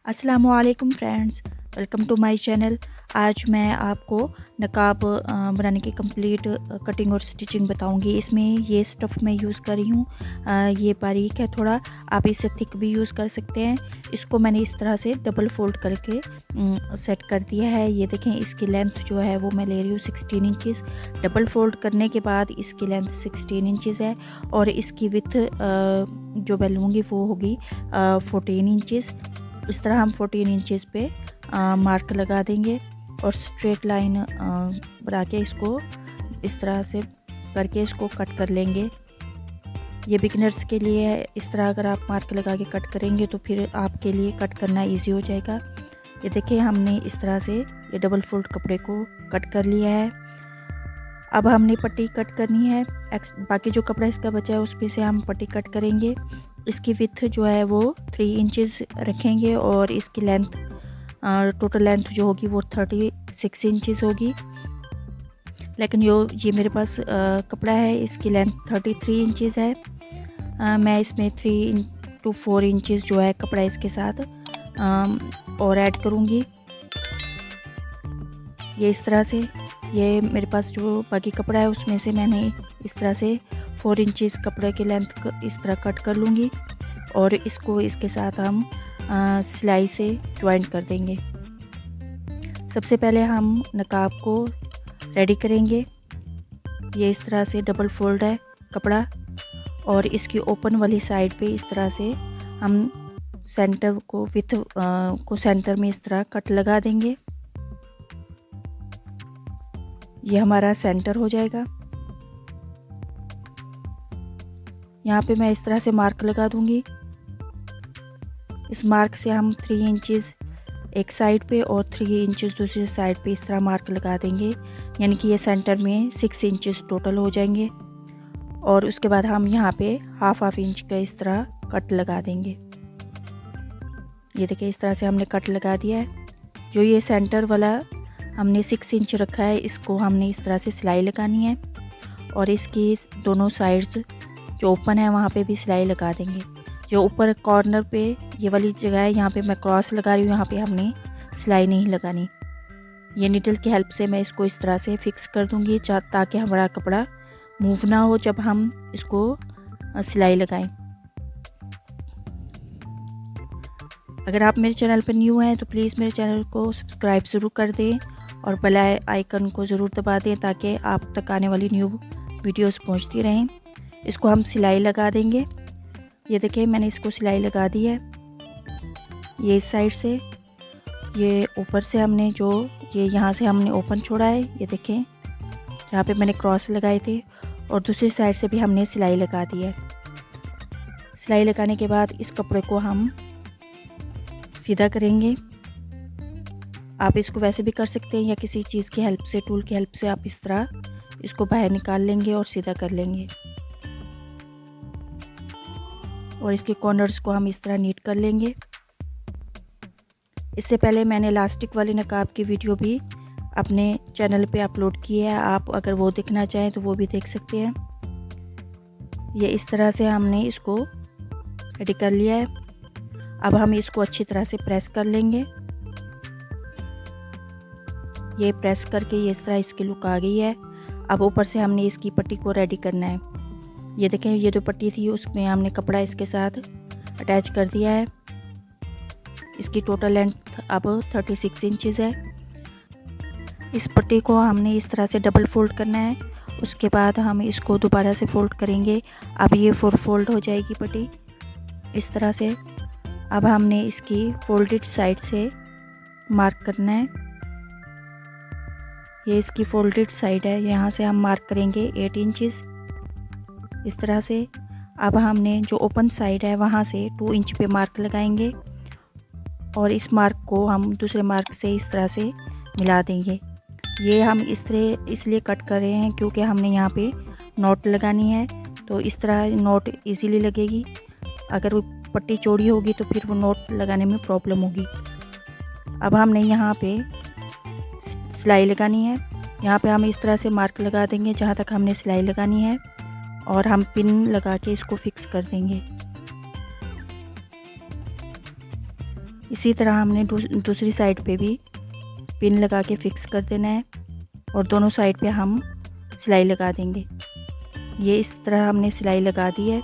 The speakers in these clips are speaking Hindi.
अस्सलामुअलैकुम friends, welcome to my channel. आज मैं आपको नकाब बनाने की कंप्लीट कटिंग और स्टिचिंग बताऊंगी। इसमें ये स्टफ़ मैं यूज़ कर रही हूँ, ये बारीक है थोड़ा, आप इसे थिक भी यूज़ कर सकते हैं। इसको मैंने इस तरह से डबल फोल्ड करके सेट कर दिया है। ये देखें, इसकी लेंथ जो है वो मैं ले रही हूँ 16 इंचज़। डबल फोल्ड करने के बाद इसकी लेंथ 16 इंचज़ है और इसकी विथ जो मैं लूँगी वो होगी 14 इंचज़। इस तरह हम 14 इंचज़ पे मार्क लगा देंगे और स्ट्रेट लाइन बना के इसको इस तरह से करके इसको कट कर लेंगे। ये बिगिनर्स के लिए है। इस तरह अगर आप मार्क लगा के कट करेंगे तो फिर आपके लिए कट करना इजी हो जाएगा। ये देखिए, हमने इस तरह से ये डबल फोल्ड कपड़े को कट कर लिया है। अब हमने पट्टी कट करनी है। बाकी जो कपड़ा इसका बचा है उसमें से हम पट्टी कट करेंगे। इसकी विथ जो है वो 3 इंचज़ रखेंगे और इसकी लेंथ टोटल लेंथ जो होगी वो 36 इंचज़ होगी। लेकिन ये मेरे पास कपड़ा है, इसकी लेंथ 33 इंचज़ है। मैं इसमें 3 to 4 इंचज़ जो है कपड़ा इसके साथ और ऐड करूँगी। ये इस तरह से, ये मेरे पास जो बाकी कपड़ा है उसमें से मैंने इस तरह से 4 इंचज़ कपड़े की लेंथ इस तरह कट कर लूँगी और इसको इसके साथ हम सिलाई से ज्वाइन कर देंगे। सबसे पहले हम नकाब को रेडी करेंगे। ये इस तरह से डबल फोल्ड है कपड़ा और इसकी ओपन वाली साइड पे इस तरह से हम सेंटर को विथ को सेंटर में इस तरह कट लगा देंगे। ये हमारा सेंटर हो जाएगा। यहाँ पे मैं इस तरह से मार्क लगा दूंगी। इस मार्क से हम 3 इंचज़ एक साइड पे और 3 इंचज़ दूसरी साइड पे इस तरह मार्क लगा देंगे, यानी कि ये सेंटर में 6 इंचज़ टोटल हो जाएंगे। और उसके बाद हम यहाँ पे हाफ इंच का इस तरह कट लगा देंगे। ये देखिए, इस तरह से हमने कट लगा दिया है। जो ये सेंटर वाला हमने 6 इंच रखा है, इसको हमने इस तरह से सिलाई लगानी है और इसकी दोनों साइड्स जो ओपन है वहाँ पे भी सिलाई लगा देंगे। जो ऊपर कॉर्नर पे ये वाली जगह है, यहाँ पे मैं क्रॉस लगा रही हूँ, यहाँ पे हमने सिलाई नहीं लगानी। ये नीडल की हेल्प से मैं इसको इस तरह से फिक्स कर दूँगी ताकि हमारा कपड़ा मूव ना हो जब हम इसको सिलाई लगाएं। अगर आप मेरे चैनल पर न्यू हैं तो प्लीज़ मेरे चैनल को सब्सक्राइब ज़रूर कर दें और बेल आइकन को ज़रूर दबा दें ताकि आप तक आने वाली न्यू वीडियोस पहुंचती रहें। इसको हम सिलाई लगा देंगे। ये देखिए, मैंने इसको सिलाई लगा दी है। ये इस साइड से, ये ऊपर से हमने जो ये यहाँ से हमने ओपन छोड़ा है, ये देखें जहाँ पे मैंने क्रॉस लगाए थे, और दूसरी साइड से भी हमने सिलाई लगा दी है। सिलाई लगाने के बाद इस कपड़े को हम सीधा करेंगे। आप इसको वैसे भी कर सकते हैं या किसी चीज़ की हेल्प से, टूल की हेल्प से आप इस तरह इसको बाहर निकाल लेंगे और सीधा कर लेंगे। और इसके कॉर्नर्स को हम इस तरह नीट कर लेंगे। इससे पहले मैंने इलास्टिक वाले नकाब की वीडियो भी अपने चैनल पे अपलोड की है, आप अगर वो देखना चाहें तो वो भी देख सकते हैं। ये इस तरह से हमने इसको रेडी कर लिया है। अब हम इसको अच्छी तरह से प्रेस कर लेंगे। ये प्रेस करके ये इस तरह इसकी लुक आ गई है। अब ऊपर से हमने इसकी पट्टी को रेडी करना है। ये देखें, ये जो पट्टी थी उसमें हमने कपड़ा इसके साथ अटैच कर दिया है। इसकी टोटल लेंथ अब 36 इंचज़ है। इस पट्टी को हमने इस तरह से डबल फोल्ड करना है। उसके बाद हम इसको दोबारा से फोल्ड करेंगे। अब ये 4 फोल्ड हो जाएगी पट्टी इस तरह से। अब हमने इसकी फोल्डेड साइड से मार्क करना है। ये इसकी फोल्डेड साइड है, यहाँ से हम मार्क करेंगे 8 इंचज़ इस तरह से। अब हमने जो ओपन साइड है वहाँ से 2 इंच पे मार्क लगाएंगे और इस मार्क को हम दूसरे मार्क से इस तरह से मिला देंगे। ये हम इसलिए कट कर रहे हैं क्योंकि हमने यहाँ पे नॉट लगानी है, तो इस तरह नॉट इजीली लगेगी। अगर वो पट्टी चौड़ी होगी तो फिर वो नॉट लगाने में प्रॉब्लम होगी। अब हमने यहाँ पे सिलाई लगानी है। यहाँ पे हम इस तरह से मार्क लगा देंगे जहाँ तक हमने सिलाई लगानी है और हम पिन लगा के इसको फिक्स कर देंगे। इसी तरह हमने दूसरी साइड पे भी पिन लगा के फिक्स कर देना है और दोनों साइड पे हम सिलाई लगा देंगे। ये इस तरह हमने सिलाई लगा दी है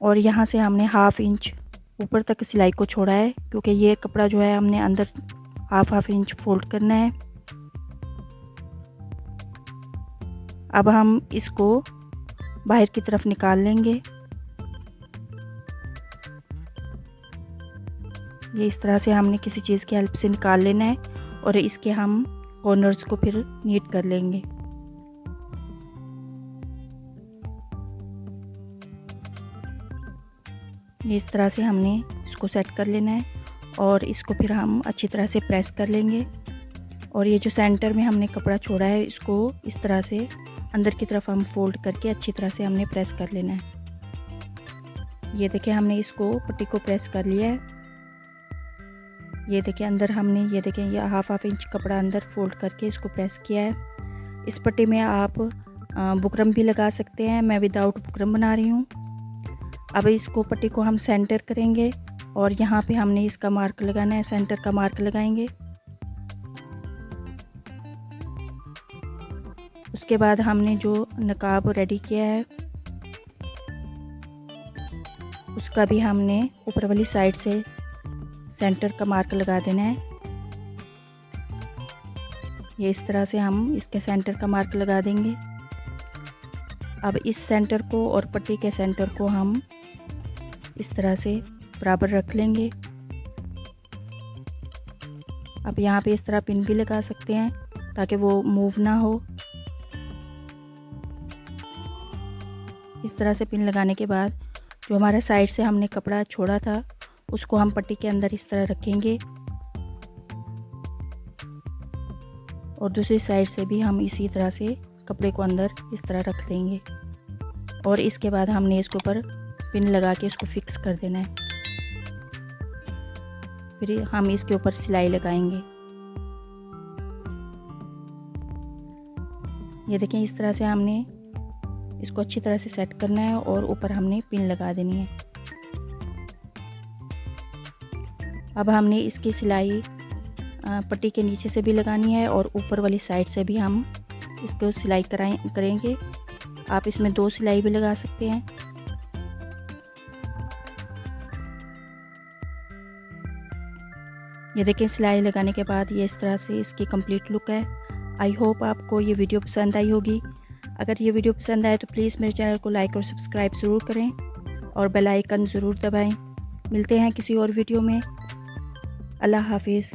और यहाँ से हमने 1/2 इंच ऊपर तक सिलाई को छोड़ा है, क्योंकि ये कपड़ा जो है हमने अंदर 1/2 इंच फोल्ड करना है। अब हम इसको बाहर की तरफ निकाल लेंगे। ये इस तरह से हमने किसी चीज़ की हेल्प से निकाल लेना है और इसके हम कॉर्नर्स को फिर नीट कर लेंगे। ये इस तरह से हमने इसको सेट कर लेना है और इसको फिर हम अच्छी तरह से प्रेस कर लेंगे। और ये जो सेंटर में हमने कपड़ा छोड़ा है इसको इस तरह से अंदर की तरफ हम फोल्ड करके अच्छी तरह से हमने प्रेस कर लेना है। ये देखिए हमने इसको पट्टी को प्रेस कर लिया है। ये देखिए अंदर हमने ये 1/2 इंच कपड़ा अंदर फोल्ड करके इसको प्रेस किया है। इस पट्टी में आप बुकरम भी लगा सकते हैं, मैं विदाउट बुकरम बना रही हूँ। अब इसको पट्टी को हम सेंटर करेंगे और यहाँ पे हमने इसका मार्क लगाना है, सेंटर का मार्क लगाएंगे। उसके बाद हमने जो नकाब रेडी किया है उसका भी हमने ऊपर वाली साइड से सेंटर का मार्क लगा देना है। ये इस तरह से हम इसके सेंटर का मार्क लगा देंगे। अब इस सेंटर को और पट्टी के सेंटर को हम इस तरह से बराबर रख लेंगे। अब यहाँ पे इस तरह पिन भी लगा सकते हैं ताकि वो मूव ना हो। इस तरह से पिन लगाने के बाद जो हमारे साइड से हमने कपड़ा छोड़ा था उसको हम पट्टी के अंदर इस तरह रखेंगे और दूसरी साइड से भी हम इसी तरह से कपड़े को अंदर इस तरह रख देंगे और इसके बाद हमने इसके ऊपर पिन लगा के इसको फिक्स कर देना है। फिर हम इसके ऊपर सिलाई लगाएंगे। ये देखें इस तरह से हमने इसको अच्छी तरह से सेट करना है और ऊपर हमने पिन लगा देनी है। अब हमने इसकी सिलाई पट्टी के नीचे से भी लगानी है और ऊपर वाली साइड से भी हम इसको सिलाई करेंगे। आप इसमें 2 सिलाई भी लगा सकते हैं। ये देखें सिलाई लगाने के बाद ये इस तरह से इसकी कंप्लीट लुक है। आई होप आपको ये वीडियो पसंद आई होगी। अगर ये वीडियो पसंद आए तो प्लीज़ मेरे चैनल को लाइक और सब्सक्राइब ज़रूर करें और बेल आइकन ज़रूर दबाएं। मिलते हैं किसी और वीडियो में। अल्लाह हाफिज़।